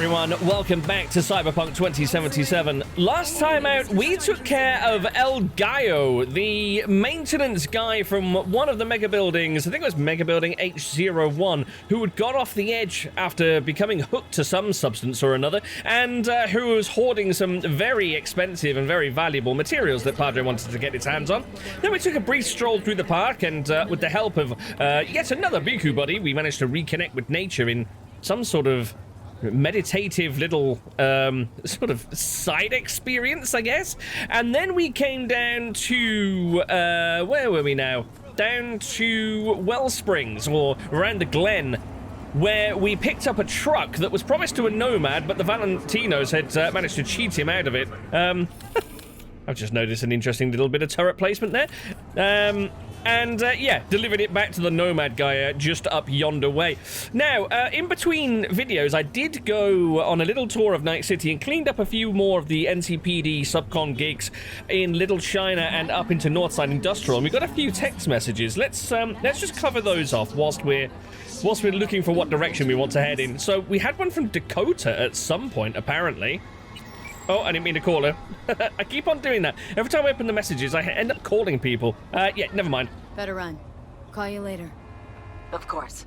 everyone, welcome back to Cyberpunk 2077. Last time out, we took care of El Gallo, the maintenance guy from one of the mega buildings, I think it was mega building H01, who had got off the edge after becoming hooked to some substance or another, and who was hoarding some very expensive and very valuable materials that Padre wanted to get his hands on. Then we took a brief stroll through the park, and with the help of yet another Biku buddy, we managed to reconnect with nature in some sort of meditative little sort of side experience, I guess. And then we came down to where were we now? Down to Wellsprings, or around the Glen, where we picked up a truck that was promised to a nomad, but the Valentinos had managed to cheat him out of it. I've just noticed an interesting little bit of turret placement there. Yeah, delivered it back to the nomad guy just up yonder way. Now, in between videos, I did go on a little tour of Night City and cleaned up a few more of the NCPD subcon gigs in Little China and up into Northside Industrial, and we got a few text messages. Let's just cover those off whilst we're looking for what direction we want to head in. So we had one from Dakota at some point, apparently. Oh, I didn't mean to call her. I keep on doing that. Every time I open the messages, I end up calling people. Yeah, never mind. Better run. Call you later. Of course.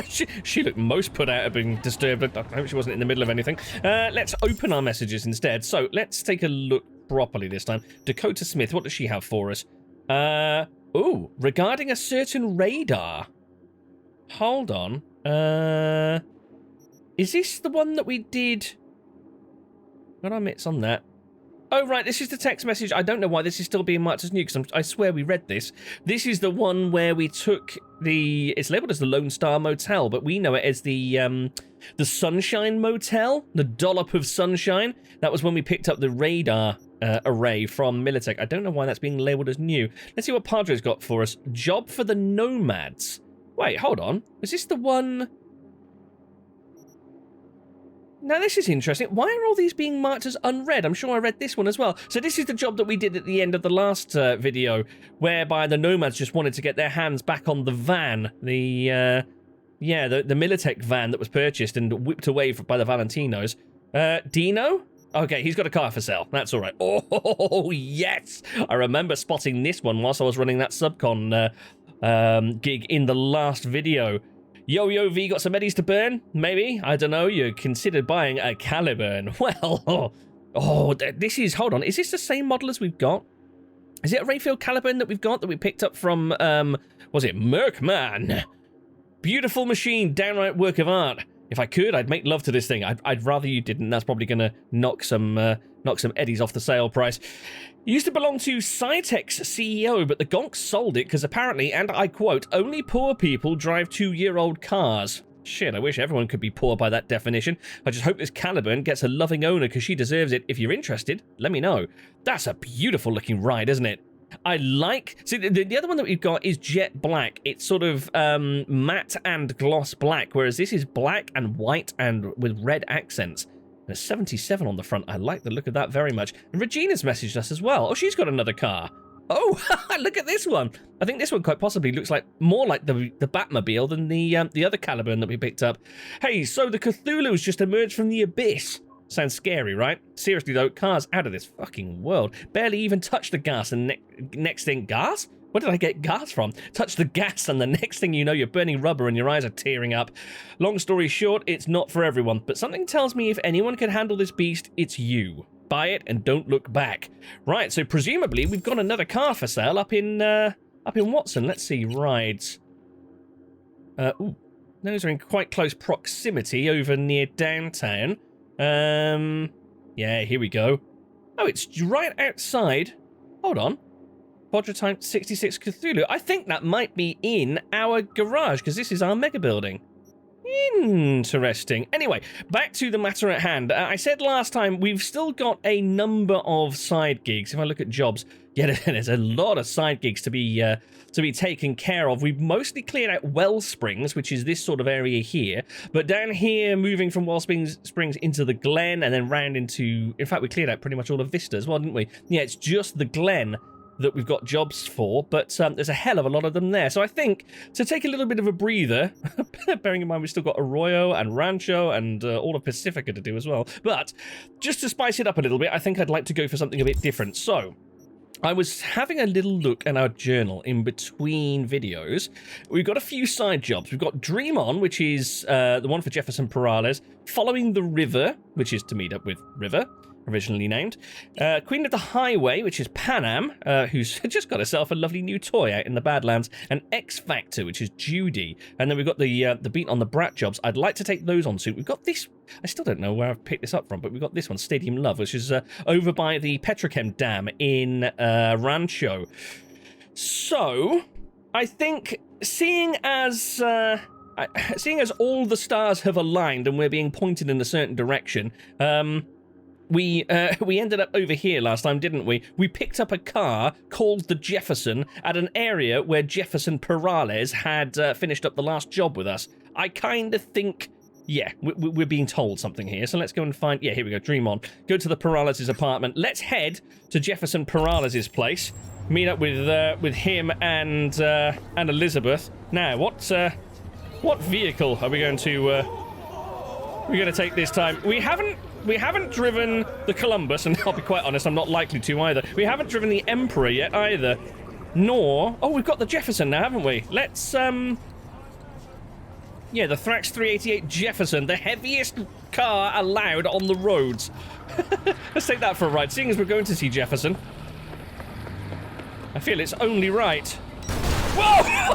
She looked most put out of being disturbed. I hope she wasn't in the middle of anything. Let's open our messages instead. So let's take a look properly this time. Dakota Smith, what does she have for us? Ooh, regarding a certain radar. Hold on. Is this the one that we did? Got our mitts on that. Oh, right, this is the text message. I don't know why this is still being marked as new, because I swear we read this. This is the one where we took the... It's labelled as the Lone Star Motel, but we know it as the Sunshine Motel, the Dollop of Sunshine. That was when we picked up the radar array from Militech. I don't know why that's being labelled as new. Let's see what Padre's got for us. Job for the Nomads. Wait, hold on. Is this the one... Now, this is interesting. Why are all these being marked as unread? I'm sure I read this one as well. So this is the job that we did at the end of the last video, whereby the Nomads just wanted to get their hands back on the van, the Militech van that was purchased and whipped away by the Valentinos. Dino? Okay, he's got a car for sale. That's all right. Oh, yes! I remember spotting this one whilst I was running that subcon gig in the last video. Yo, V, got some eddies to burn? Maybe? I don't know. You're considered buying a Caliburn. Well, this is... Hold on. Is this the same model as we've got? Is it a Rayfield Caliburn that we've got that we picked up from, was it Merkman? Beautiful machine. Downright work of art. If I could, I'd make love to this thing. I'd rather you didn't. That's probably going to knock some eddies off the sale price. It used to belong to Cytek's CEO, but the gonks sold it because apparently, and I quote, only poor people drive 2-year-old cars. Shit, I wish everyone could be poor by that definition. I just hope this Caliburn gets a loving owner because she deserves it. If you're interested, let me know. That's a beautiful looking ride, isn't it? I like... See, the other one that we've got is jet black. It's sort of matte and gloss black, whereas this is black and white and with red accents. And a 77 on the front. I like the look of that very much. And Regina's messaged us as well. Oh, she's got another car. Oh, look at this one. I think this one quite possibly looks like more like the Batmobile than the other Caliburn that we picked up. Hey, so the Cthulhu's just emerged from the abyss. Sounds scary, right? Seriously though, cars out of this fucking world. Barely even touch the gas and next thing... Gas? Where did I get gas from? Touch the gas and the next thing you know, you're burning rubber and your eyes are tearing up. Long story short, it's not for everyone, but something tells me if anyone can handle this beast, it's you. Buy it and don't look back. Right, so presumably we've got another car for sale up in Watson. Let's see, rides. Ooh, those are in quite close proximity over near downtown. Yeah, here we go. Oh, it's right outside. Hold on. Projekt 66 Cthulhu. I think that might be in our garage, because this is our mega building. Interesting. Anyway, back to the matter at hand. I said last time, we've still got a number of side gigs. If I look at jobs, yeah, there's a lot of side gigs to be taken care of. We've mostly cleared out Wellsprings, which is this sort of area here. But down here, moving from Wellsprings into the Glen, and then round into... In fact, we cleared out pretty much all of Vista as well, didn't we? Yeah, it's just the Glen that we've got jobs for, but there's a hell of a lot of them there. So I think to take a little bit of a breather, bearing in mind we've still got Arroyo and Rancho and all of Pacifica to do as well, but just to spice it up a little bit, I think I'd like to go for something a bit different. So I was having a little look at our journal in between videos. We've got a few side jobs. We've got Dream On, which is the one for Jefferson Perales, Following the River, which is to meet up with River, originally named, Queen of the Highway, which is Panam, who's just got herself a lovely new toy out in the Badlands, and X Factor, which is Judy, and then we've got the Beat on the Brat jobs. I'd like to take those on soon. We've got this, I still don't know where I've picked this up from, but we've got this one, Stadium Love, which is over by the Petrochem Dam in Rancho. So, I think seeing as all the stars have aligned and we're being pointed in a certain direction, we ended up over here last time, didn't we? We picked up a car called the Jefferson at an area where Jefferson Perales had finished up the last job with us. I kind of think, yeah, we're being told something here. So let's go and find, yeah, here we go, Dream On. Go to the Perales' apartment. Let's head to Jefferson Perales' place. Meet up with him and Elizabeth. Now, what vehicle are we going to take this time? We haven't driven the Columbus, and I'll be quite honest, I'm not likely to either. We haven't driven the Emperor yet either. Nor... Oh, we've got the Jefferson now, haven't we? Let's, yeah, the Thrax 388 Jefferson, the heaviest car allowed on the roads. Let's take that for a ride, seeing as we're going to see Jefferson. I feel it's only right. Whoa!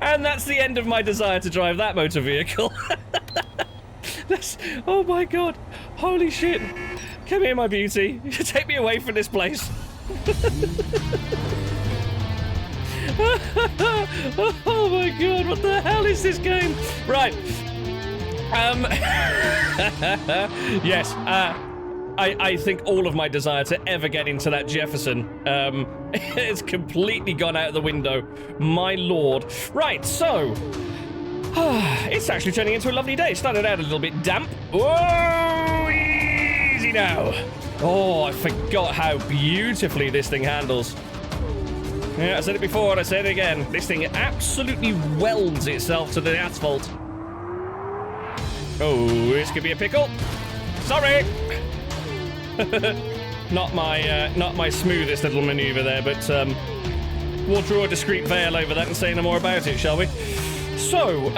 And that's the end of my desire to drive that motor vehicle. Oh my god. Holy shit. Come here, my beauty. Take me away from this place. Oh my god, what the hell is this game? Right. Yes, I think all of my desire to ever get into that Jefferson, it's completely gone out of the window. My lord. Right, so... it's actually turning into a lovely day. Started out a little bit damp. Whoa! Easy now. Oh, I forgot how beautifully this thing handles. Yeah, I said it before, I said it again. This thing absolutely welds itself to the asphalt. Oh, this could be a pickle. Sorry. Not my smoothest little maneuver there, but we'll draw a discreet veil over that and say no more about it, shall we? So,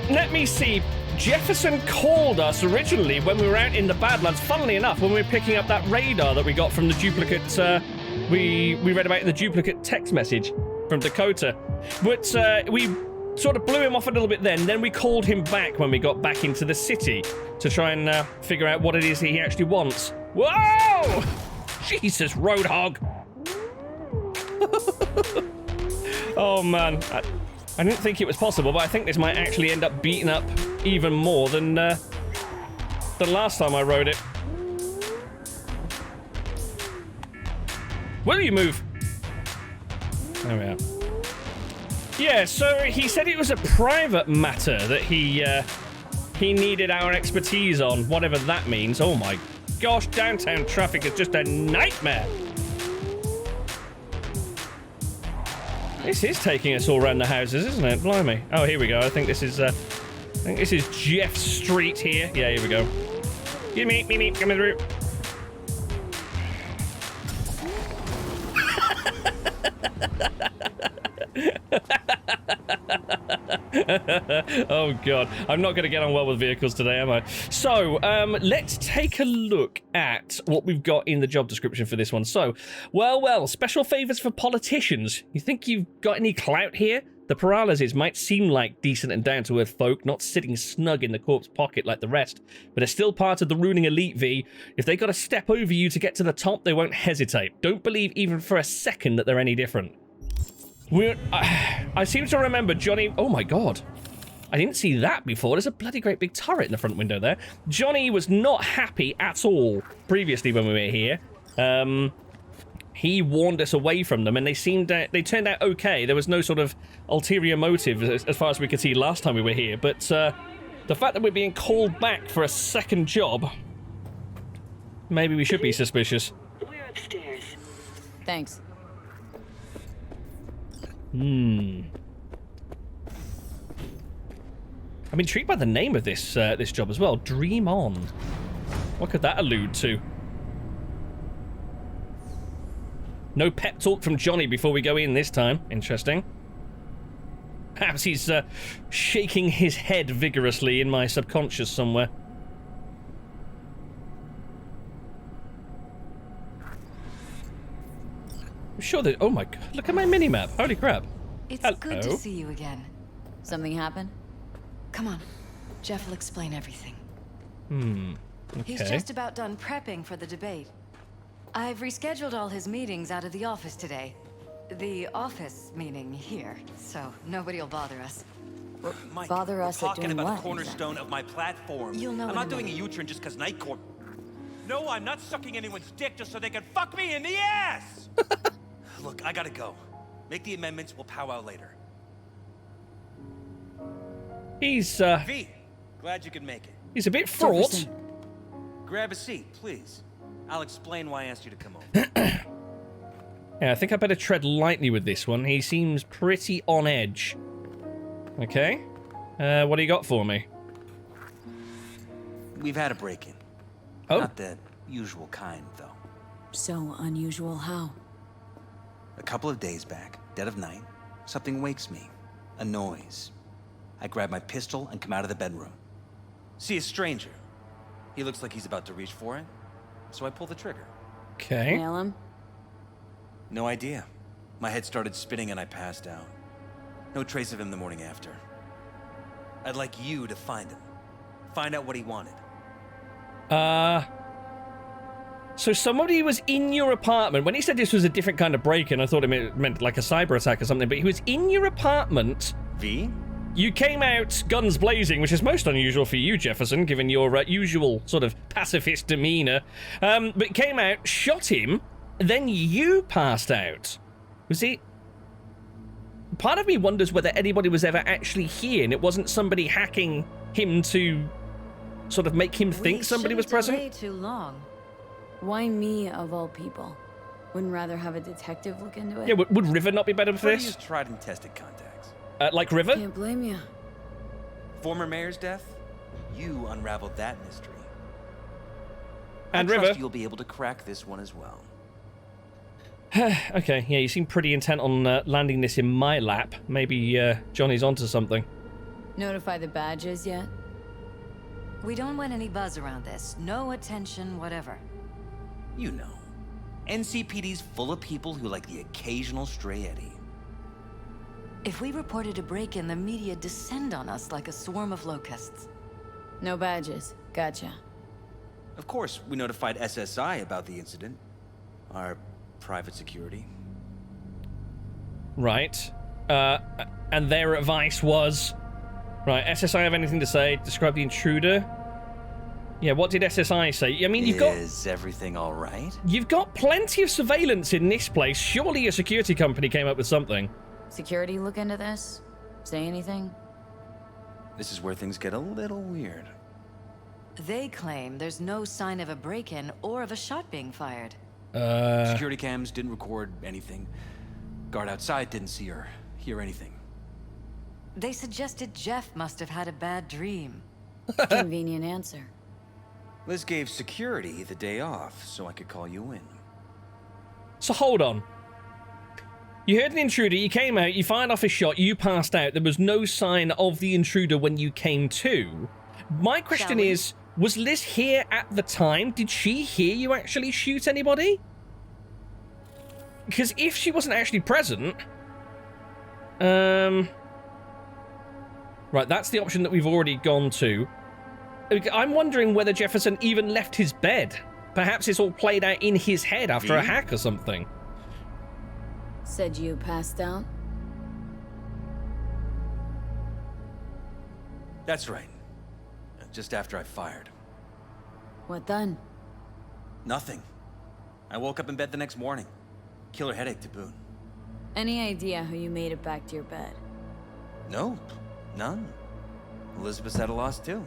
let me see. Jefferson called us originally when we were out in the Badlands, funnily enough, when we were picking up that radar that we got from the duplicate, we read about in the duplicate text message from Dakota. But we sort of blew him off a little bit then we called him back when we got back into the city to try and figure out what it is he actually wants. Whoa! Jesus, roadhog! Oh man, I didn't think it was possible, but I think this might actually end up beating up even more than the last time I rode it. Will you move? There we are. Yeah, so he said it was a private matter that he needed our expertise on, whatever that means. Oh my gosh, downtown traffic is just a nightmare. This is taking us all around the houses, isn't it? Blimey. Oh, here we go. I think this is Jeff Street here. Yeah, here we go. Give me, coming through. Oh god, I'm not going to get on well with vehicles today, am I? So, let's take a look at what we've got in the job description for this one. So, well, special favors for politicians. You think you've got any clout here? The Peraleses might seem like decent and down-to-earth folk, not sitting snug in the corpse pocket like the rest, but are still part of the ruling elite, V. If they got to step over you to get to the top, they won't hesitate. Don't believe even for a second that they're any different. I seem to remember Johnny... Oh my god. I didn't see that before. There's a bloody great big turret in the front window there. Johnny was not happy at all previously when we were here. He warned us away from them, and they turned out okay. There was no sort of ulterior motive as far as we could see last time we were here. But the fact that we're being called back for a second job, maybe we should be suspicious. We're upstairs. Thanks. I'm intrigued by the name of this this job as well. Dream On. What could that allude to? No pep talk from Johnny before we go in this time. Interesting. Perhaps he's shaking his head vigorously in my subconscious somewhere. I'm sure that... Oh my god, look at my mini-map. Holy crap. It's Hello. good to see you again. Something happened? Come on. Jeff will explain everything. Okay. He's just about done prepping for the debate. I've rescheduled all his meetings out of the office today. The office meaning here, so nobody will bother us. Mike, Bother we're us at talking doing about what, the cornerstone of my platform. You'll know I'm in not a doing a minute. U-turn just because Night Court. No, I'm not sucking anyone's dick just so they can fuck me in the ass! Look, I gotta go. Make the amendments, we'll powwow later. He's V, glad you could make it. he's a bit fraught. Jefferson. Grab a seat, please. I'll explain why I asked you to come over. Yeah, I think I better tread lightly with this one. He seems pretty on edge. Okay. What do you got for me? We've had a break-in. Oh. Not the usual kind, though. So unusual how? A couple of days back, dead of night, something wakes me. A noise. I grab my pistol and come out of the bedroom. See a stranger. He looks like he's about to reach for it, so I pull the trigger. Okay. Nail him? No idea. My head started spinning and I passed out. No trace of him the morning after. I'd like you to find him. Find out what he wanted. So somebody was in your apartment. When he said this was a different kind of break-in, I thought it meant like a cyber attack or something, but he was in your apartment. V? You came out guns blazing, which is most unusual for you, Jefferson, given your usual sort of pacifist demeanor. But came out, shot him, then you passed out. Was it... Part of me wonders whether anybody was ever actually here and it wasn't somebody hacking him to sort of make him think somebody was present. Delay too long. Why me of all people? Wouldn't rather have a detective look into it? Yeah, would River not be better for Pretty this? is tried and tested contacts. Like River? Can't blame you. Former mayor's death? You unraveled that mystery. And I River? trust you'll be able to crack this one as well. Okay, yeah, you seem pretty intent on landing this in my lap. Maybe Johnny's onto something. Notify the badges yet? We don't want any buzz around this. No attention, whatever. You know. NCPD's full of people who like the occasional stray eddy. If we reported a break-in, the media descend on us like a swarm of locusts. No badges. Gotcha. Of course, we notified SSI about the incident. Our private security. Right. And their advice was... Right, SSI have anything to say? Describe the intruder? Yeah, what did SSI say? I mean, Is everything all right? You've got plenty of surveillance in this place. Surely a security company came up with something. Security look into this? Say anything? This is where things get a little weird. They claim there's no sign of a break-in or of a shot being fired. Security cams didn't record anything. Guard outside didn't see or hear anything. They suggested Jeff must have had a bad dream. Convenient answer. Liz gave security the day off so I could call you in. So hold on. You heard an intruder, you came out, you fired off a shot, you passed out. There was no sign of the intruder when you came to. My question we? is, was Liz here at the time? Did she hear you actually shoot anybody? Because if she wasn't actually present... Right, that's the option that we've already gone to. I'm wondering whether Jefferson even left his bed. Perhaps it's all played out in his head after a hack or something. Said you passed out? That's right. Just after I fired. What then? Nothing. I woke up in bed the next morning. Killer headache to boot. Any idea how you made it back to your bed? Nope. None. Elizabeth's at a loss too.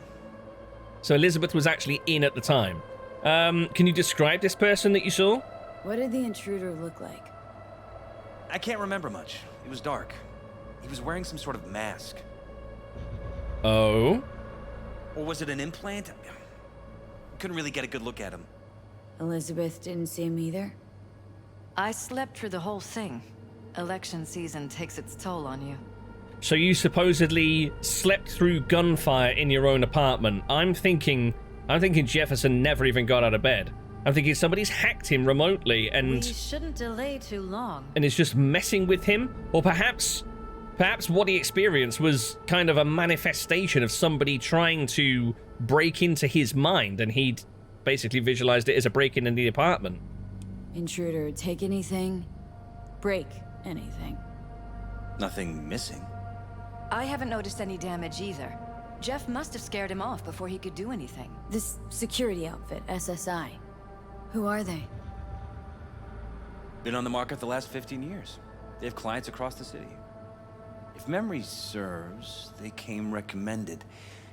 So Elizabeth was actually in at the time. Can you describe this person that you saw? What did the intruder look like? I can't remember much. It was dark. He was wearing some sort of mask. Oh? Or was it an implant? Couldn't really get a good look at him. Elizabeth didn't see him either? I slept through the whole thing. Election season takes its toll on you. So you supposedly slept through gunfire in your own apartment. I'm thinking Jefferson never even got out of bed. I'm thinking somebody's hacked him remotely We and shouldn't delay too long. is just messing with him. Or perhaps what he experienced was kind of a manifestation of somebody trying to break into his mind, and he'd basically visualized it as a break-in the apartment. Intruder, take anything, break anything. Nothing missing. I haven't noticed any damage either. Jeff must have scared him off before he could do anything. This security outfit, SSI. Who are they? Been on the market the last 15 years. They have clients across the city. If memory serves, they came recommended.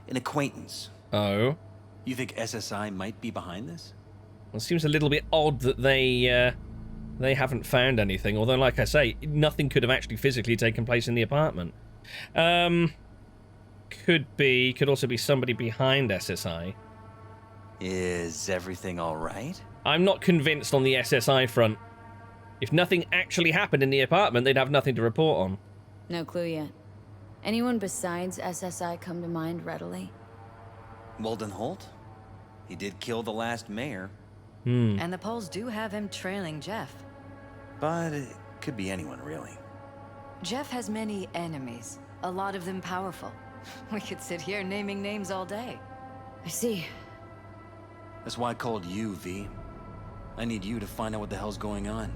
An acquaintance. Oh? You think SSI might be behind this? Well, it seems a little bit odd that they haven't found anything, although, like I say, nothing could have actually physically taken place in the apartment. Could also be somebody behind SSI. Is everything all right? I'm not convinced on the SSI front. If nothing actually happened in the apartment, they'd have nothing to report on. No clue yet. Anyone besides SSI come to mind readily? Walden Holt? He did kill the last mayor. And the polls do have him trailing Jeff. But it could be anyone, really. Jeff has many enemies, a lot of them powerful. We could sit here naming names all day. I see. That's why I called you, V. I need you to find out what the hell's going on.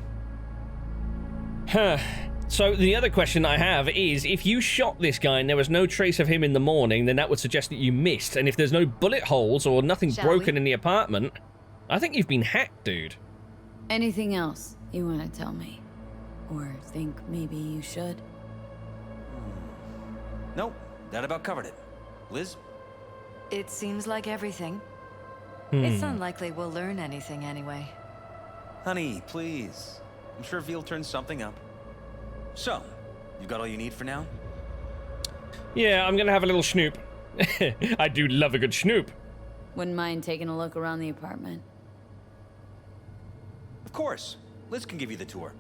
Huh. So the other question I have is, if you shot this guy and there was no trace of him in the morning, then that would suggest that you missed. And if there's no bullet holes or nothing broken in the apartment, I think you've been hacked, dude. Anything else you want to tell me? Or think maybe you should? Nope, that about covered it. Liz? It seems like everything. It's unlikely we'll learn anything anyway. Honey, please. I'm sure V'll turn something up. So, you got all you need for now? Yeah, I'm gonna have a little snoop. I do love a good snoop. Wouldn't mind taking a look around the apartment. Of course. Liz can give you the tour.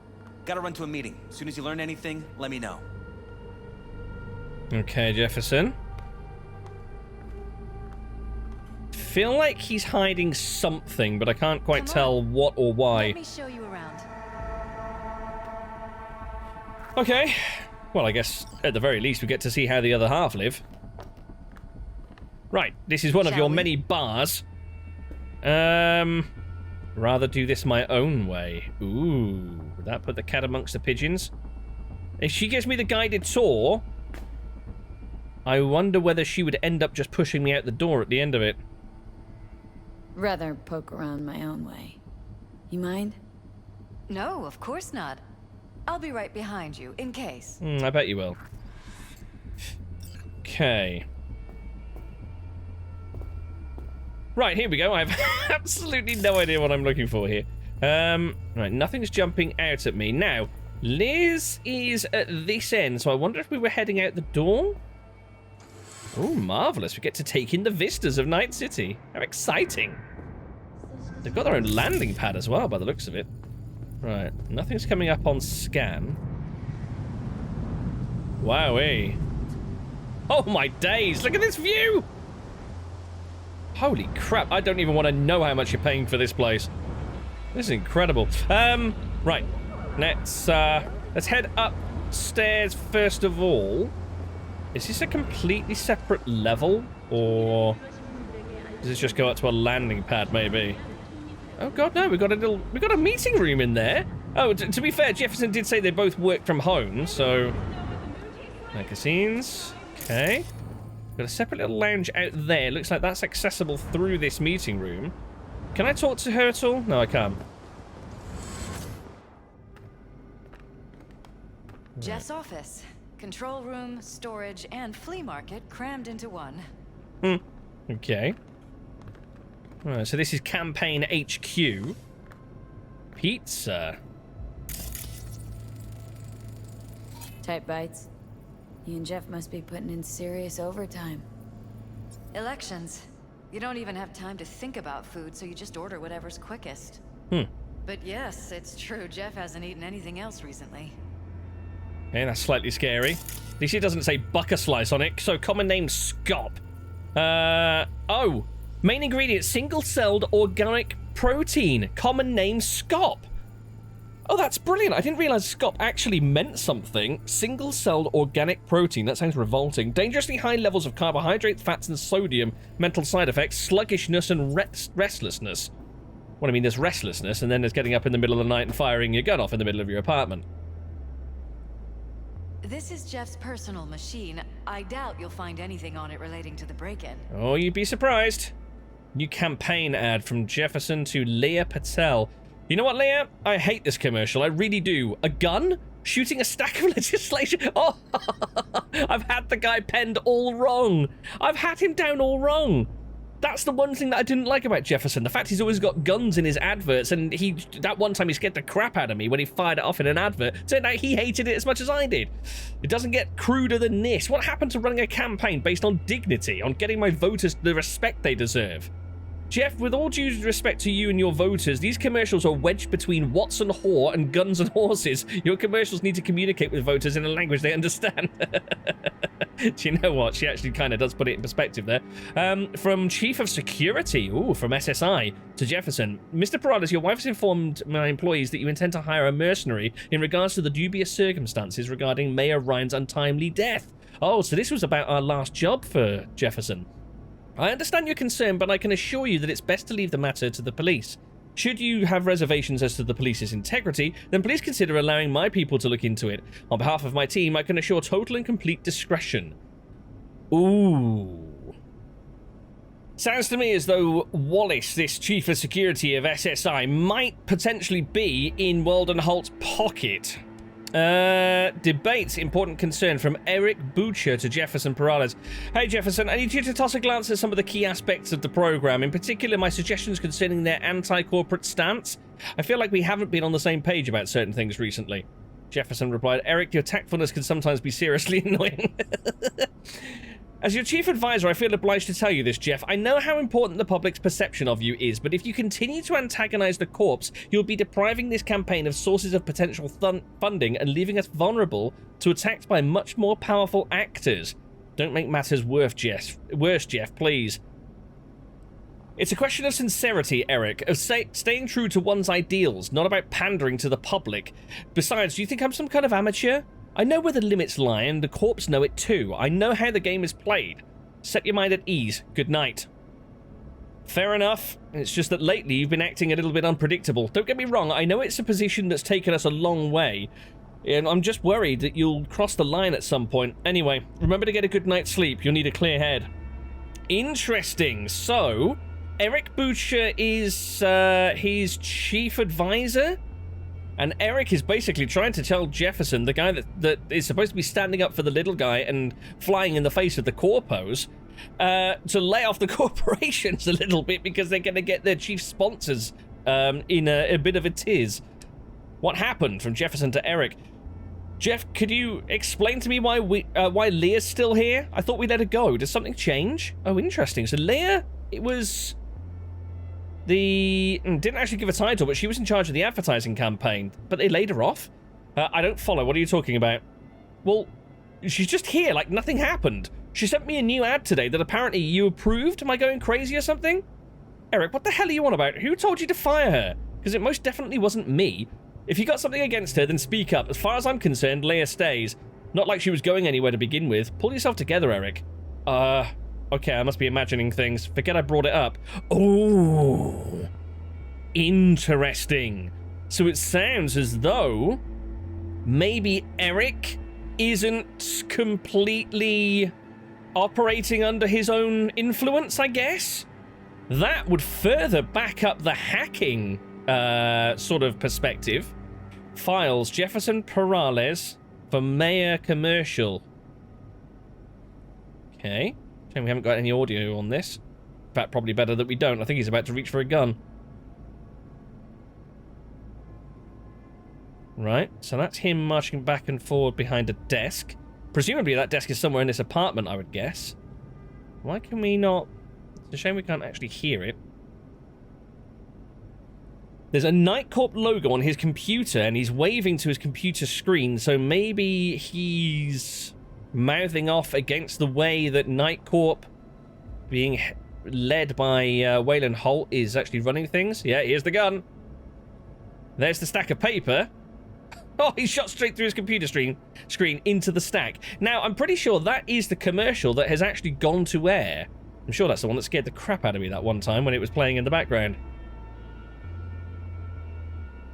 Gotta run to a meeting. As soon as you learn anything, let me know. Okay, Jefferson. Feel like he's hiding something, but I can't quite tell what or why. Let me show you around. Okay. Well, I guess at the very least we get to see how the other half live. Right, this is one of your many bars. Rather do this my own way. Ooh, would that put the cat amongst the pigeons? If she gives me the guided tour, I wonder whether she would end up just pushing me out the door at the end of it. Rather poke around my own way. You mind? No, of course not. I'll be right behind you, in case. I bet you will. Okay. Right, here we go. I have absolutely no idea what I'm looking for here. Right, nothing's jumping out at me. Now, Liz is at this end, so I wonder if we were heading out the door? Oh, marvelous. We get to take in the vistas of Night City. How exciting. They've got their own landing pad as well, by the looks of it. Right, nothing's coming up on scan. Wowee. Oh my days, look at this view! Holy crap, I don't even want to know how much you're paying for this place. This is incredible. Right, let's head upstairs first of all. Is this a completely separate level, or does this just go up to a landing pad, maybe? Oh god, no, we got a meeting room in there. Oh, to be fair, Jefferson did say they both work from home, so magazines. Okay. Got a separate little lounge out there. Looks like that's accessible through this meeting room. Can I talk to her at all? No, I can't. Jeff's office. Control room, storage, and flea market crammed into one. Okay. Alright, so this is Campaign HQ. Pizza. Tight bites. You and Jeff must be putting in serious overtime. Elections. You don't even have time to think about food, so you just order whatever's quickest. But yes, it's true, Jeff hasn't eaten anything else recently. Okay, that's slightly scary. At least it doesn't say bucker slice on it, so common name scop. Oh. Main ingredient, single-celled organic protein. Common name scop. Oh, that's brilliant. I didn't realize scop actually meant something. Single-celled organic protein. That sounds revolting. Dangerously high levels of carbohydrates, fats, and sodium. Mental side effects, sluggishness, and restlessness. Well, I mean, there's restlessness, and then there's getting up in the middle of the night and firing your gun off in the middle of your apartment. This is Jeff's personal machine. I doubt you'll find anything on it relating to the break-in. Oh, you'd be surprised. New campaign ad from Jefferson to Leah Patel. You know what, Leah? I hate this commercial. I really do. A gun? Shooting a stack of legislation? Oh, I've had the guy penned all wrong. I've had him down all wrong. That's the one thing that I didn't like about Jefferson. The fact he's always got guns in his adverts, and that one time he scared the crap out of me when he fired it off in an advert. Turned out he hated it as much as I did. It doesn't get cruder than this. What happened to running a campaign based on dignity, on getting my voters the respect they deserve? Jeff, with all due respect to you and your voters, these commercials are wedged between Watson Whore and guns and horses. Your commercials need to communicate with voters in a language they understand. Do you know what? She actually kind of does put it in perspective there. From Chief of Security, from SSI to Jefferson. Mr. Perales, your wife has informed my employees that you intend to hire a mercenary in regards to the dubious circumstances regarding Mayor Ryan's untimely death. Oh, so this was about our last job for Jefferson. I understand your concern, but I can assure you that it's best to leave the matter to the police. Should you have reservations as to the police's integrity, then please consider allowing my people to look into it. On behalf of my team, I can assure total and complete discretion. Ooh. Sounds to me as though Wallace, this chief of security of SSI, might potentially be in Waldenholt's pocket. Debates, important concern from Eric Butcher to Jefferson Perales. Hey Jefferson, I need you to toss a glance at some of the key aspects of the program, in particular my suggestions concerning their anti-corporate stance. I feel like we haven't been on the same page about certain things recently. Jefferson replied, Eric, your tactfulness can sometimes be seriously annoying. As your chief advisor, I feel obliged to tell you this, Jeff. I know how important the public's perception of you is, but if you continue to antagonize the corps, you'll be depriving this campaign of sources of potential funding and leaving us vulnerable to attacks by much more powerful actors. Don't make matters worse, Jeff, please. It's a question of sincerity, Eric, of staying true to one's ideals, not about pandering to the public. Besides, do you think I'm some kind of amateur? I know where the limits lie, and the corps know it too. I know how the game is played. Set your mind at ease. Good night. Fair enough. It's just that lately you've been acting a little bit unpredictable. Don't get me wrong, I know it's a position that's taken us a long way, and I'm just worried that you'll cross the line at some point. Anyway, remember to get a good night's sleep. You'll need a clear head. Interesting. So, Eric Butcher is his chief advisor? And Eric is basically trying to tell Jefferson, the guy that is supposed to be standing up for the little guy and flying in the face of the corpos, to lay off the corporations a little bit because they're going to get their chief sponsors in a bit of a tiz. What happened from Jefferson to Eric? Jeff, could you explain to me why Leah's still here? I thought we let her go. Does something change? Oh, interesting. So Leah, it was... didn't actually give a title, but she was in charge of the advertising campaign. But they laid her off? I don't follow. What are you talking about? Well, she's just here, like nothing happened. She sent me a new ad today that apparently you approved. Am I going crazy or something? Eric, what the hell are you on about? Who told you to fire her? Because it most definitely wasn't me. If you got something against her, then speak up. As far as I'm concerned, Leah stays. Not like she was going anywhere to begin with. Pull yourself together, Eric. Okay, I must be imagining things. Forget I brought it up. Oh, interesting. So it sounds as though maybe Eric isn't completely operating under his own influence, I guess? That would further back up the hacking sort of perspective. Files, Jefferson Perales for Mayor Commercial. Okay. We haven't got any audio on this. fact, probably better that we don't. I think he's about to reach for a gun. Right, so that's him marching back and forward behind a desk. Presumably that desk is somewhere in this apartment, I would guess. Why can we not... It's a shame we can't actually hear it. There's a Night Corp logo on his computer, and he's waving to his computer screen, so maybe he's mouthing off against the way that Night Corp, being led by Wayland Holt, is actually running things. Yeah, here's the gun. There's the stack of paper. Oh, he shot straight through his computer screen into the stack. Now, I'm pretty sure that is the commercial that has actually gone to air. I'm sure that's the one that scared the crap out of me that one time when it was playing in the background.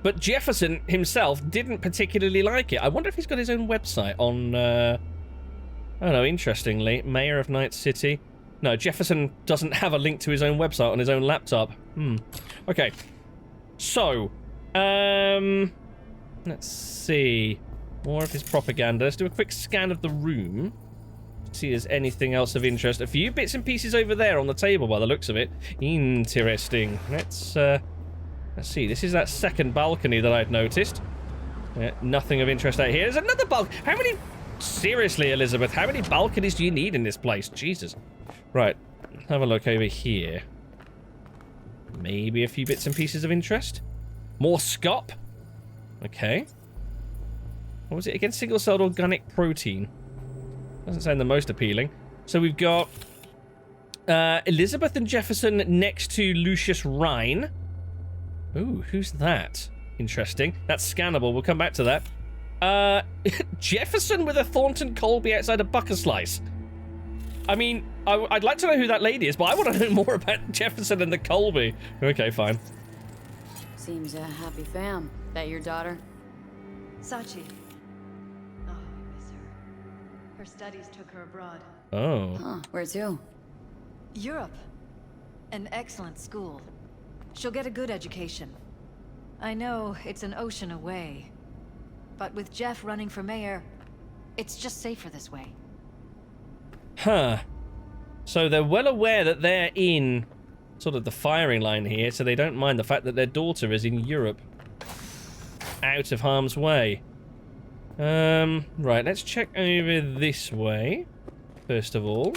But Jefferson himself didn't particularly like it. I wonder if he's got his own website on... I don't know, interestingly. Mayor of Night City. No, Jefferson doesn't have a link to his own website on his own laptop. Okay. So, let's see. More of his propaganda. Let's do a quick scan of the room. See if there's anything else of interest. A few bits and pieces over there on the table by the looks of it. Interesting. Let's see. This is that second balcony that I'd noticed. Nothing of interest out here. There's another balcony. How many... Seriously, Elizabeth, how many balconies do you need in this place? Jesus. Right. Have a look over here. Maybe a few bits and pieces of interest. More scop. Okay. What was it again? Single-celled organic protein. Doesn't sound the most appealing. So we've got Elizabeth and Jefferson next to Lucius Rhine. Ooh, who's that? Interesting. That's scannable. We'll come back to that. Jefferson with a Thornton Colby outside a Bucker Slice. I mean, I'd like to know who that lady is, but I want to know more about Jefferson and the Colby. Okay, fine. Seems a happy fam. That your daughter? Sachi. Oh, I miss her. Her studies took her abroad. Oh. Huh, where to? Europe. An excellent school. She'll get a good education. I know it's an ocean away, but with Jeff running for mayor, it's just safer this way. Huh. So they're well aware that they're in sort of the firing line here, so they don't mind the fact that their daughter is in Europe. Out of harm's way. Right, let's check over this way, first of all.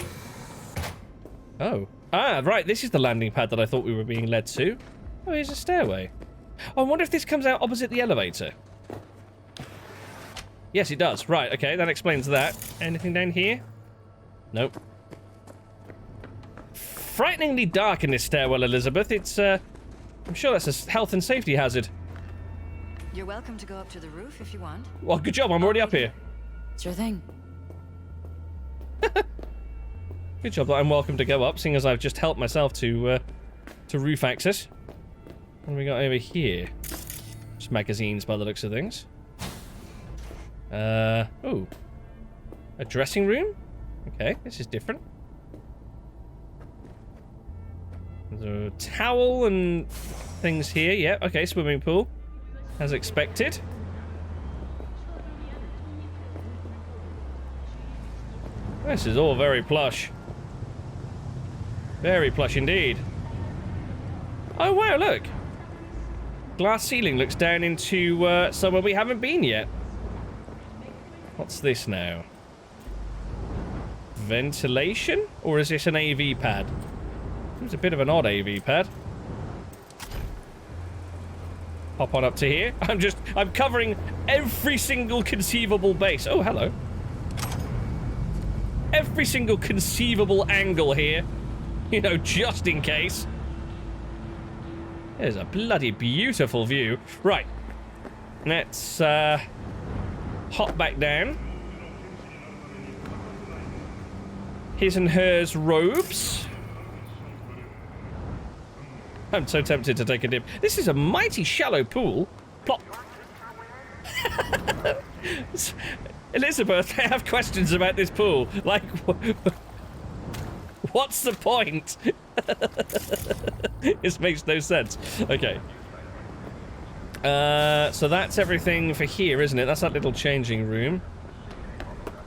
Oh. Ah, right, this is the landing pad that I thought we were being led to. Oh, here's a stairway. Oh, I wonder if this comes out opposite the elevator. Yes, it does. Right, okay, that explains that. Anything down here? Nope. Frighteningly dark in this stairwell, Elizabeth. It's, I'm sure that's a health and safety hazard. You're welcome to go up to the roof if you want. Well, good job, I'm already up here. Sure thing. Good job that I'm welcome to go up, seeing as I've just helped myself to roof access. What do we got over here? Just magazines by the looks of things. Oh. A dressing room? Okay, this is different. There's a towel and things here. Yeah, okay, swimming pool. As expected. This is all very plush. Very plush indeed. Oh wow, look. Glass ceiling looks down into somewhere we haven't been yet. What's this now? Ventilation? Or is this an AV pad? It's a bit of an odd AV pad. Hop on up to here. I'm covering every single conceivable base. Oh, hello. Every single conceivable angle here. You know, just in case. There's a bloody beautiful view. Right. Let's, hop back down. His and hers robes. I'm so tempted to take a dip. This is a mighty shallow pool. Plop. Elizabeth, I have questions about this pool. Like, what's the point? This makes no sense. Okay. So that's everything for here, isn't it? That's that little changing room.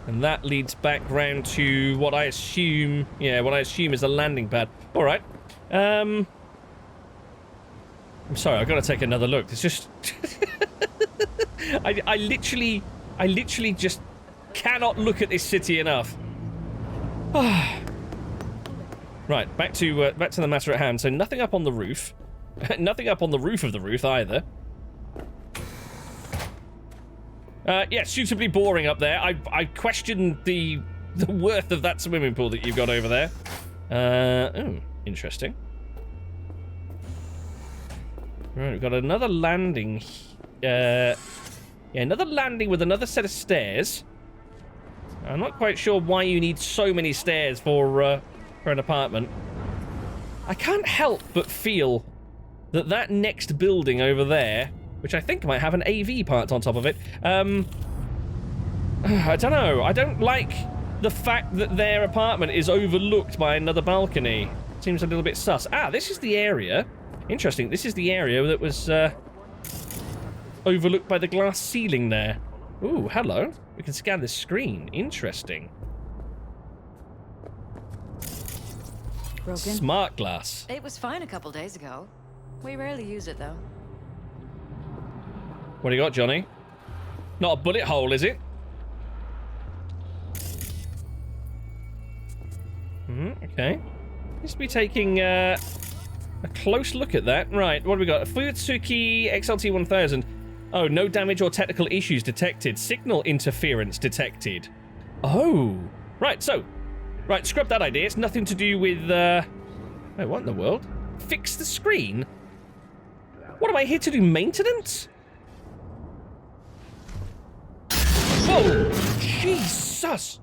And that leads back round to what I assume... Yeah, what I assume is a landing pad. Alright. I'm sorry, I've got to take another look. It's just... I literally just cannot look at this city enough. Right, back to the matter at hand. So nothing up on the roof. Nothing up on the roof of the roof either. Yeah, suitably boring up there. I question the worth of that swimming pool that you've got over there. Oh, interesting. Right, we've got another landing. Yeah, another landing with another set of stairs. I'm not quite sure why you need so many stairs for an apartment. I can't help but feel that next building over there, which I think might have an AV part on top of it, I don't know. I don't like the fact that their apartment is overlooked by another balcony. Seems a little bit sus. Ah, this is the area. Interesting. This is the area that was overlooked by the glass ceiling there. Ooh, hello. We can scan this screen. Interesting. Broken? Smart glass. It was fine a couple days ago. We rarely use it, though. What do you got, Johnny? Not a bullet hole, is it? Okay. Needs to be taking a close look at that. Right, what do we got? Fuyutsuki XLT 1000. Oh, no damage or technical issues detected. Signal interference detected. Oh. Right, so. Right, scrub that idea. It's nothing to do with, Wait, what in the world? Fix the screen? What, am I here to do maintenance? Whoa! Jesus!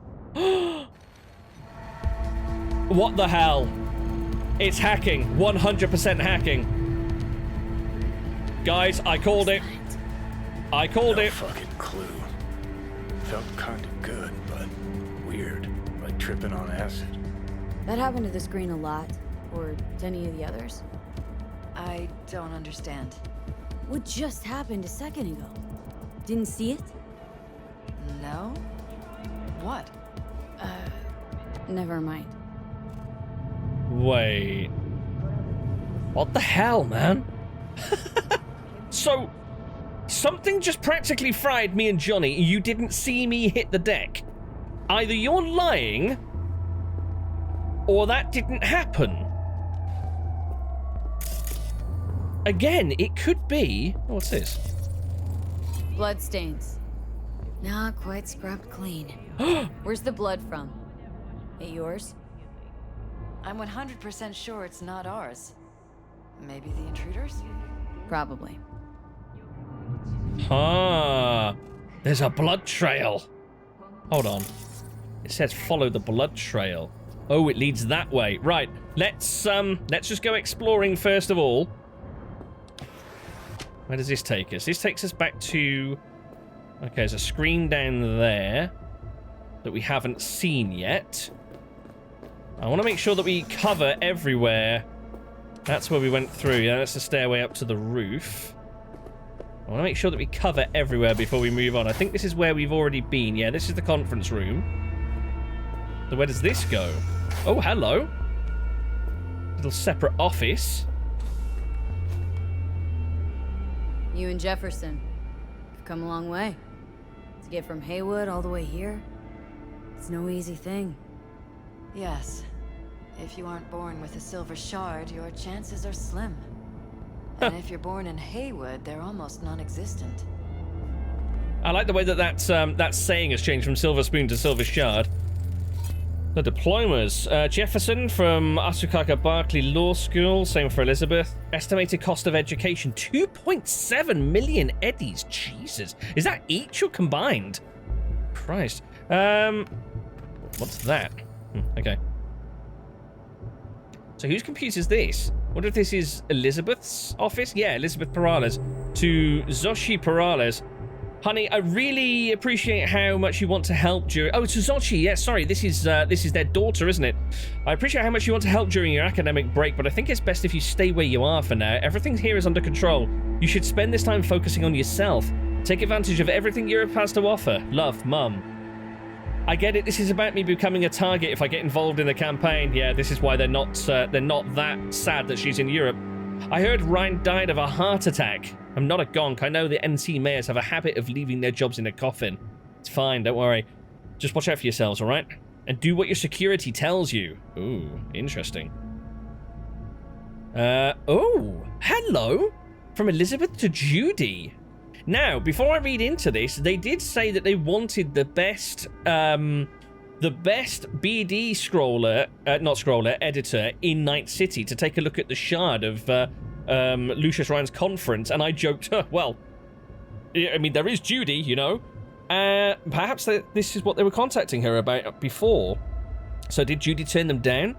What the hell? It's hacking. 100% hacking. Guys, I called it. I called it. No fucking clue. Felt kind of good, but weird. Like tripping on acid. That happened to the screen a lot. Or to any of the others. I don't understand. What just happened a second ago? Didn't see it? No? What? Never mind. Wait. What the hell, man? So, something just practically fried me and Johnny. You didn't see me hit the deck. Either you're lying, or that didn't happen. Again, it could be... Oh, what's this? Bloodstains. Not quite scrubbed clean. Where's the blood from? It yours? I'm 100% sure it's not ours. Maybe the intruders? Probably. There's a blood trail. Hold on. It says follow the blood trail. Oh, it leads that way. Right. Let's just go exploring first of all. Where does this take us? This takes us back to... Okay, there's a screen down there that we haven't seen yet. I want to make sure that we cover everywhere. That's where we went through. Yeah, that's the stairway up to the roof. I want to make sure that we cover everywhere before we move on. I think this is where we've already been. Yeah, this is the conference room. So where does this go? Oh, hello. Little separate office. You and Jefferson. You've come a long way. To get from Haywood all the way here, it's no easy thing. Yes. If you aren't born with a silver shard, your chances are slim. And if you're born in Haywood, they're almost non-existent. I like the way that saying has changed from silver spoon to silver shard. The diplomas. Jefferson from Asukaka Berkeley Law School. Same for Elizabeth. Estimated cost of education, 2.7 million eddies. Jesus. Is that each or combined? Christ. What's that? Okay. So whose computer is this? What if this is Elizabeth's office? Yeah, Elizabeth Perales. To Zoshi Perales. Honey, I really appreciate how much you want to help during... Oh, to Zoshi, yeah, sorry, this is their daughter, isn't it? I appreciate how much you want to help during your academic break, but I think it's best if you stay where you are for now. Everything here is under control. You should spend this time focusing on yourself. Take advantage of everything Europe has to offer. Love, Mum. I get it. This is about me becoming a target if I get involved in the campaign. Yeah, this is why they're not that sad that she's in Europe. I heard Ryan died of a heart attack. I'm not a gonk. I know the NC mayors have a habit of leaving their jobs in a coffin. It's fine, don't worry. Just watch out for yourselves, all right? And do what your security tells you. Ooh, interesting. Oh, hello. From Elizabeth to Judy. Now, before I read into this, they did say that they wanted the best BD editor in Night City to take a look at the shard of Lucius Ryan's conference, and I joked, well, I mean, there is Judy, you know. Perhaps this is what they were contacting her about before. So did Judy turn them down?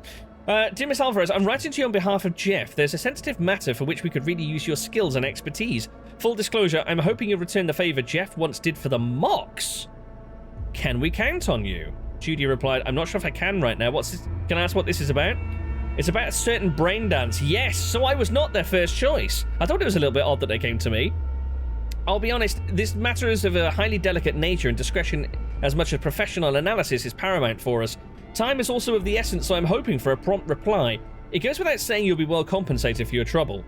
Dear Miss Alvarez, I'm writing to you on behalf of Jeff. There's a sensitive matter for which we could really use your skills and expertise. Full disclosure, I'm hoping you'll return the favor Jeff once did for the mocks. Can we count on you? Judy replied, I'm not sure if I can right now. What's this? Can I ask what this is about? It's about a certain brain dance. Yes, so I was not their first choice. I thought it was a little bit odd that they came to me. I'll be honest, this matter is of a highly delicate nature and discretion as much as professional analysis is paramount for us. Time is also of the essence, so I'm hoping for a prompt reply. It goes without saying you'll be well compensated for your trouble.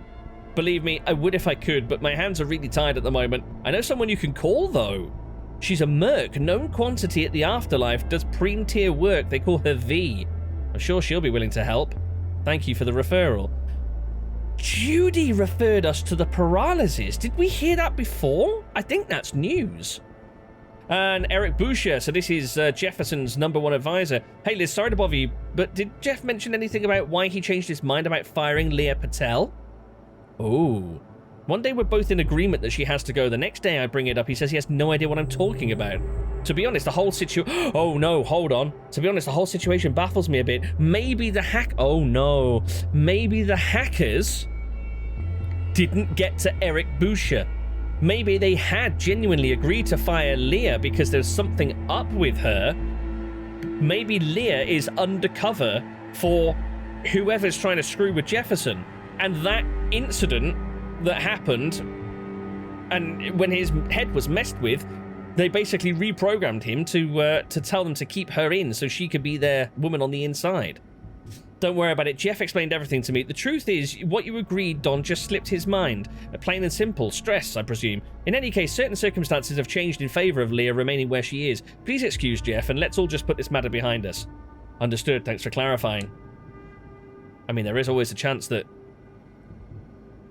Believe me, I would if I could, but my hands are really tied at the moment. I know someone you can call, though. She's a merc, known quantity at the Afterlife, does preem-tier work, they call her V. I'm sure she'll be willing to help. Thank you for the referral. Judy referred us to the paralysis. Did we hear that before? I think that's news. And Eric Boucher, so this is Jefferson's #1 advisor. Hey Liz, sorry to bother you, but did Jeff mention anything about why he changed his mind about firing Leah Patel? Oh. One day we're both in agreement that she has to go. The next day I bring it up, he says he has no idea what I'm talking about. To be honest, the whole situation... Oh no, hold on. To be honest, the whole situation baffles me a bit. Maybe the Oh no. Maybe the hackers didn't get to Eric Boucher. Maybe they had genuinely agreed to fire Leah because there's something up with her. Maybe Leah is undercover for whoever's trying to screw with Jefferson. And that incident that happened, and when his head was messed with, they basically reprogrammed him to tell them to keep her in so she could be their woman on the inside. Don't worry about it. Jeff explained everything to me. The truth is, what you agreed, Don, just slipped his mind. Plain and simple. Stress, I presume. In any case, certain circumstances have changed in favor of Leah remaining where she is. Please excuse Jeff, and let's all just put this matter behind us. Understood. Thanks for clarifying. I mean, there is always a chance that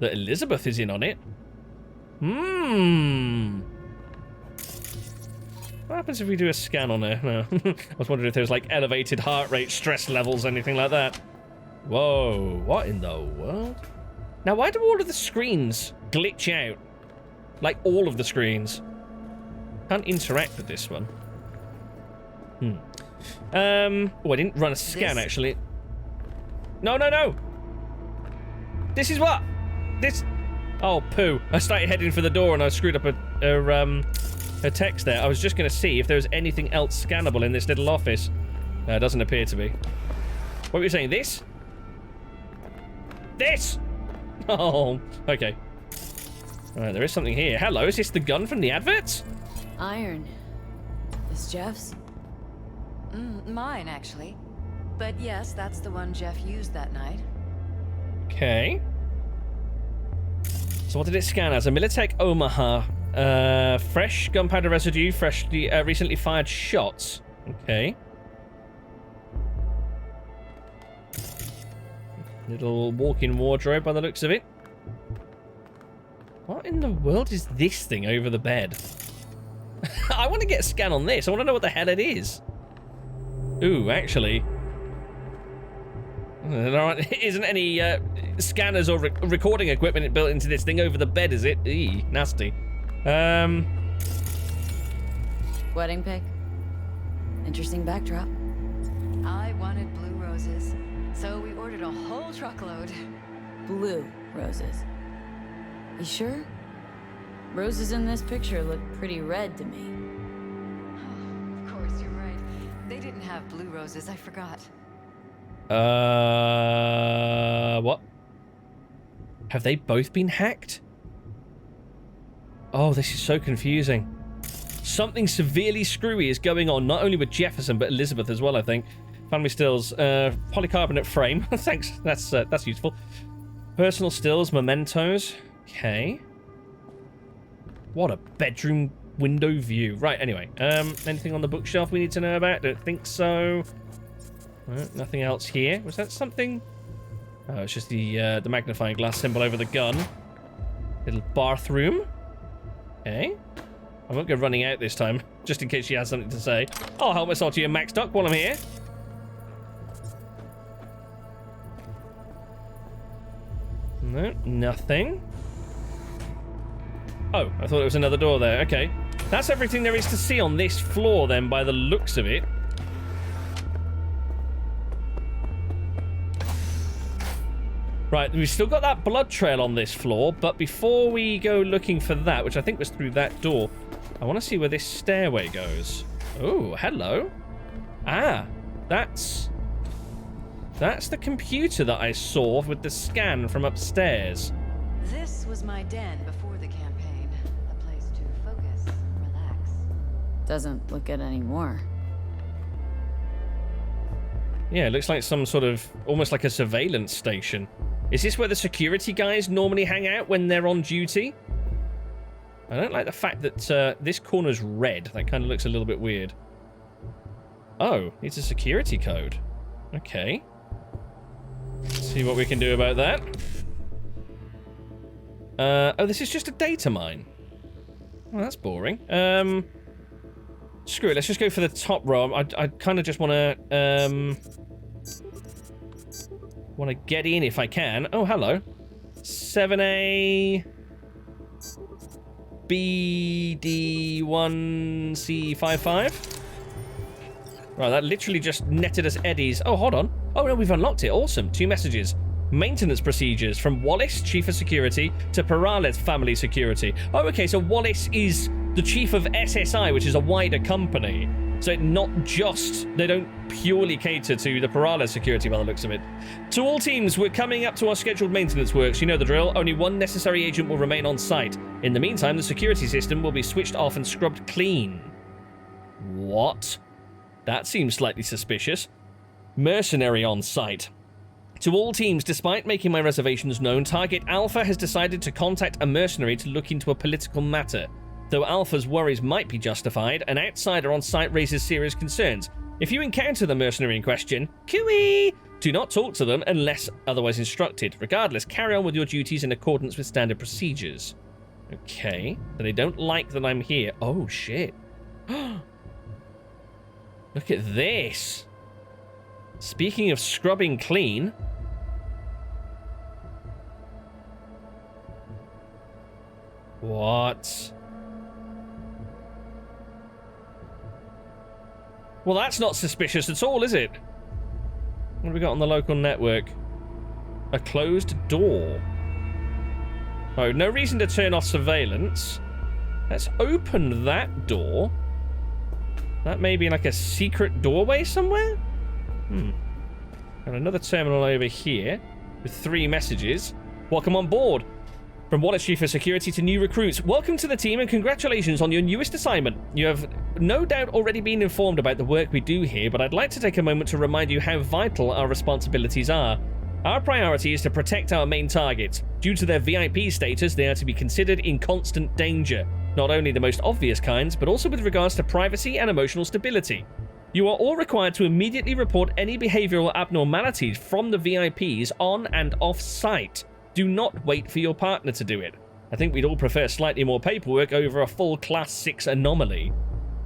Elizabeth is in on it. What happens if we do a scan on her? No. I was wondering if there's like elevated heart rate, stress levels, anything like that. Whoa, what in the world? Now, why do all of the screens glitch out? Like all of the screens. Can't interact with this one. Oh, I didn't run a scan actually. No. This is what? This. Oh, poo. I started heading for the door and I screwed up her text there. I was just going to see if there was anything else scannable in this little office. It doesn't appear to be. What were you saying? This? This! Oh, okay. Alright, there is something here. Hello, is this the gun from the adverts? Iron. This Jeff's? Mine, actually. But yes, that's the one Jeff used that night. Okay. So what did it scan as? A Militech Omaha. Fresh gunpowder residue, freshly, recently fired shots. Okay. Little walk-in wardrobe by the looks of it. What in the world is this thing over the bed? I want to get a scan on this. I want to know what the hell it is. Ooh, actually. There isn't any scanners or recording equipment built into this thing over the bed, is it? Eee, nasty. Wedding pic. Interesting backdrop. I wanted blue roses, so we ordered a whole truckload. Blue roses. You sure? Roses in this picture look pretty red to me. Oh, of course, you're right. They didn't have blue roses, I forgot. What? Have they both been hacked? Oh, this is so confusing. something severely screwy is going on, not only with Jefferson, but Elizabeth as well, I think. Family stills. Polycarbonate frame. Thanks. That's useful. Personal stills, mementos. Okay. What a bedroom window view. Right, anyway. Anything on the bookshelf we need to know about? Don't think so. Nothing else here. Was that something? Oh, it's just the magnifying glass symbol over the gun. Little bathroom. Okay. I won't go running out this time, just in case she has something to say. I'll help myself to your max duck while I'm here. No, nothing. Oh, I thought it was another door there. Okay. That's everything there is to see on this floor then, by the looks of it. Right, we've still got that blood trail on this floor, but before we go looking for that, which I think was through that door, I want to see where this stairway goes. Oh, hello. Ah, that's the computer that I saw with the scan from upstairs. This was my den before the campaign. A place to focus, relax. Doesn't look it anymore. Yeah, it looks like some sort of, almost like a surveillance station. Is this where the security guys normally hang out when they're on duty? I don't like the fact that this corner's red. That kind of looks a little bit weird. Oh, it's a security code. Okay. Let's see what we can do about that. Oh, this is just a data mine. Well, that's boring. Screw it, let's just go for the top row. I kind of just want to get in if I can. Oh, hello. 7A BD1C55. Right, that literally just netted us eddies. Oh, hold on. Oh, no, we've unlocked it. Awesome. 2 messages. Maintenance procedures from Wallace, Chief of Security, to Perales, Family Security. Oh, okay, so Wallace is the chief of SSI, which is a wider company. So not just, they don't purely cater to the Perales security by the looks of it. To all teams, we're coming up to our scheduled maintenance works. You know the drill. Only one necessary agent will remain on site. In the meantime, the security system will be switched off and scrubbed clean. What? That seems slightly suspicious. Mercenary on site. To all teams, despite making my reservations known, Target Alpha has decided to contact a mercenary to look into a political matter. Though Alpha's worries might be justified, an outsider on site raises serious concerns. If you encounter the mercenary in question, cooey! Do not talk to them unless otherwise instructed. Regardless, carry on with your duties in accordance with standard procedures. Okay. So they don't like that I'm here. Oh, shit. Look at this. Speaking of scrubbing clean... What? Well, that's not suspicious at all, is it? What have we got on the local network? A closed door. Oh, no reason to turn off surveillance. Let's open that door. That may be like a secret doorway somewhere? And another terminal over here with 3 messages. Welcome on board. From Wallace, Chief of Security, to new recruits. Welcome to the team and congratulations on your newest assignment. You have no doubt already been informed about the work we do here, but I'd like to take a moment to remind you how vital our responsibilities are. Our priority is to protect our main targets. Due to their VIP status, they are to be considered in constant danger. Not only the most obvious kinds, but also with regards to privacy and emotional stability. You are all required to immediately report any behavioral abnormalities from the VIPs on and off site. Do not wait for your partner to do it. I think we'd all prefer slightly more paperwork over a full Class 6 anomaly.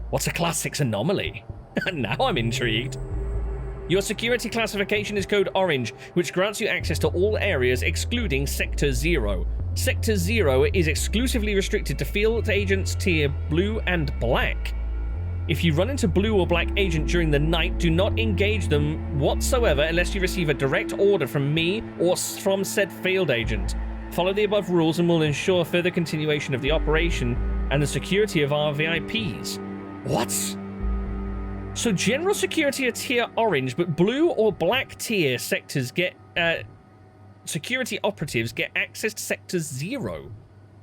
What's a Class 6 anomaly? Now I'm intrigued. Your security classification is Code Orange, which grants you access to all areas excluding Sector 0. Sector 0 is exclusively restricted to field agents tier Blue and Black. If you run into Blue or Black agent during the night, do not engage them whatsoever unless you receive a direct order from me or from said field agent. Follow the above rules and we'll ensure further continuation of the operation and the security of our VIPs. What? So general security are tier Orange, but Blue or Black tier sectors get... security operatives get access to Sector 0.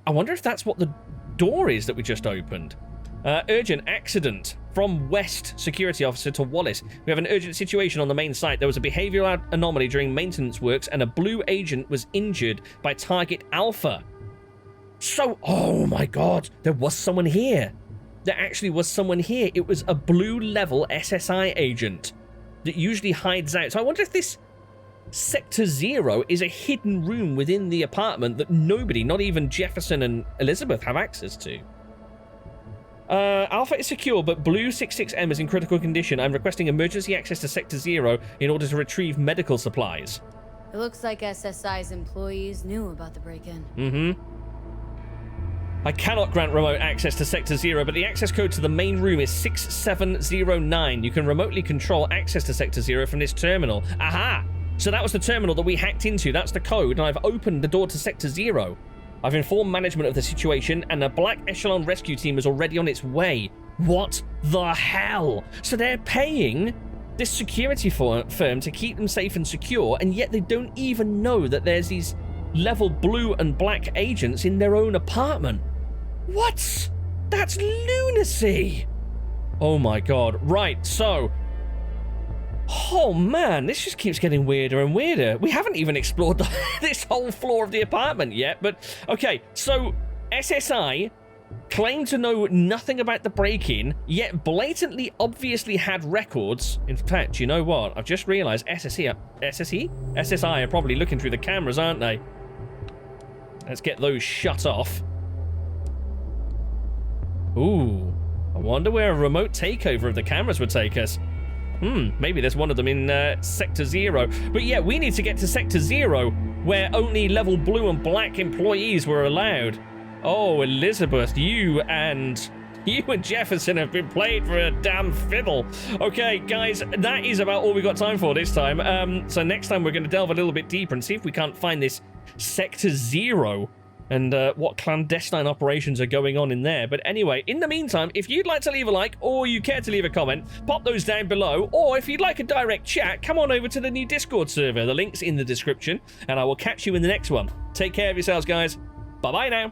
I wonder if that's what the door is that we just opened. Urgent accident from West security officer to Wallace. We have an urgent situation on the main site. There was a behavioral anomaly during maintenance works and a blue agent was injured by target Alpha. So, oh my god, there was someone here. There actually was someone here. It was a blue level SSI agent that usually hides out. So I wonder if this Sector 0 is a hidden room within the apartment that nobody, not even Jefferson and Elizabeth, have access to. Alpha is secure, but Blue 66M is in critical condition. I'm requesting emergency access to Sector 0 in order to retrieve medical supplies. It looks like SSI's employees knew about the break-in. Mm-hmm. I cannot grant remote access to Sector 0, but the access code to the main room is 6709. You can remotely control access to Sector 0 from this terminal. Aha! So that was the terminal that we hacked into. That's the code, and I've opened the door to Sector 0. I've informed management of the situation, and a Black Echelon rescue team is already on its way. What the hell? So they're paying this security firm to keep them safe and secure, and yet they don't even know that there's these level blue and black agents in their own apartment. What? That's lunacy. Oh my god. Right, so... oh man, this just keeps getting weirder and weirder. We haven't even explored this whole floor of the apartment yet, but... okay, so SSI claimed to know nothing about the break-in, yet blatantly obviously had records. In fact, you know what? I've just realized SSI are probably looking through the cameras, aren't they? Let's get those shut off. Ooh, I wonder where a remote takeover of the cameras would take us. Maybe there's one of them in Sector 0. But yeah, we need to get to Sector 0, where only level blue and black employees were allowed. Oh, Elizabeth, you and Jefferson have been played for a damn fiddle. Okay, guys, that is about all we got time for this time. So next time we're going to delve a little bit deeper and see if we can't find this Sector 0 and what clandestine operations are going on in there. But anyway, in the meantime, if you'd like to leave a like or you care to leave a comment, pop those down below. Or if you'd like a direct chat, come on over to the new Discord server. The link's in the description, and I will catch you in the next one. Take care of yourselves, guys. Bye-bye now.